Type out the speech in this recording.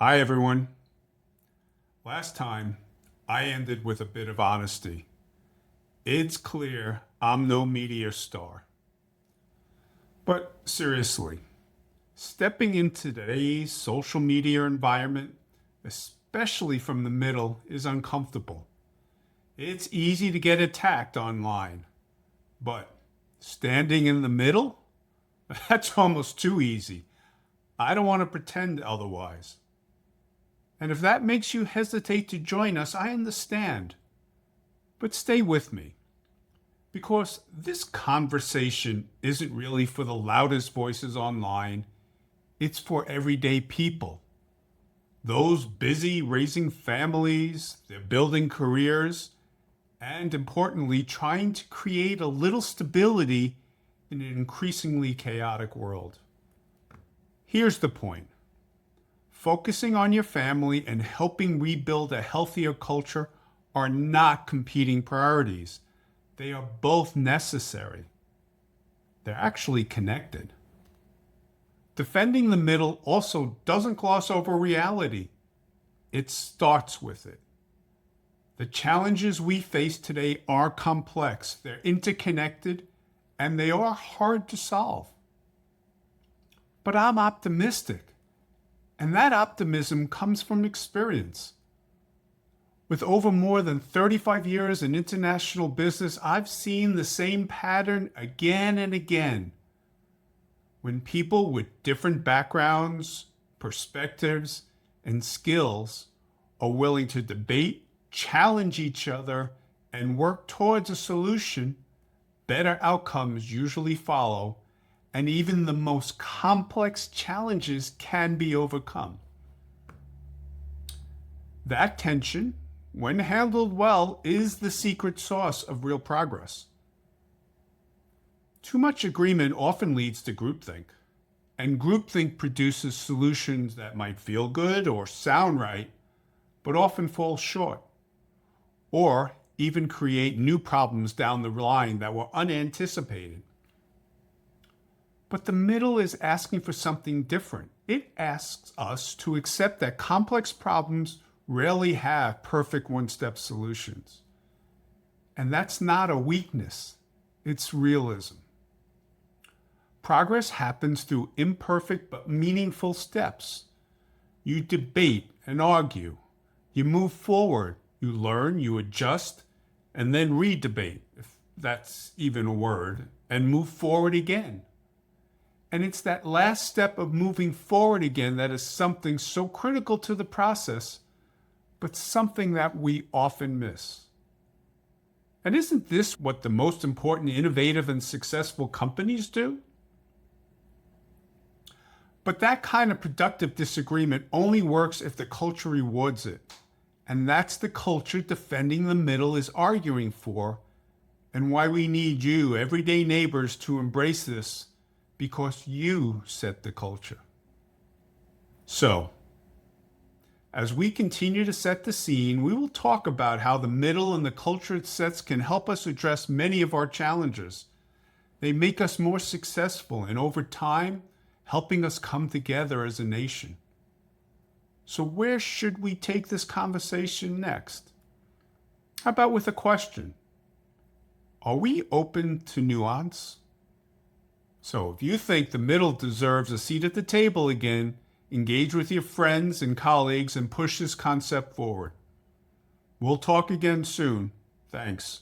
Hi, everyone. Last time, I ended with a bit of honesty. It's clear I'm no meteor star. But seriously, stepping into today's social media environment, especially from the middle, is uncomfortable. It's easy to get attacked online, but standing in the middle? That's almost too easy. I don't want to pretend otherwise. And if that makes you hesitate to join us, I understand. But stay with me, because this conversation isn't really for the loudest voices online. It's for everyday people. Those busy raising families, they're building careers, and importantly, trying to create a little stability in an increasingly chaotic world. Here's the point. Focusing on your family and helping rebuild a healthier culture are not competing priorities. They are both necessary. They're actually connected. Defending the middle also doesn't gloss over reality. It starts with it. The challenges we face today are complex, they're interconnected, and they are hard to solve. But I'm optimistic, and that optimism comes from experience. With over more than 35 years in international business, I've seen the same pattern again and again. When people with different backgrounds, perspectives, and skills are willing to debate, challenge each other, and work towards a solution, better outcomes usually follow, and even the most complex challenges can be overcome. That tension, when handled well, is the secret sauce of real progress. Too much agreement often leads to groupthink, and groupthink produces solutions that might feel good or sound right, but often fall short, or even create new problems down the line that were unanticipated. But the middle is asking for something different. It asks us to accept that complex problems rarely have perfect one-step solutions. And that's not a weakness, it's realism. Progress happens through imperfect but meaningful steps. You debate and argue. You move forward. You learn, you adjust, and then re-debate, if that's even a word, and move forward again. And it's that last step of moving forward again that is something so critical to the process, but something that we often miss. And isn't this what the most important, innovative, and successful companies do? But that kind of productive disagreement only works if the culture rewards it. And that's the culture Defending the Middle is arguing for, and why we need you, everyday neighbors, to embrace this, because you set the culture. So, as we continue to set the scene, we will talk about how the middle and the culture it sets can help us address many of our challenges. They make us more successful, and over time, helping us come together as a nation. So where should we take this conversation next? How about with a question? Are we open to nuance? So if you think the middle deserves a seat at the table again, engage with your friends and colleagues and push this concept forward. We'll talk again soon. Thanks.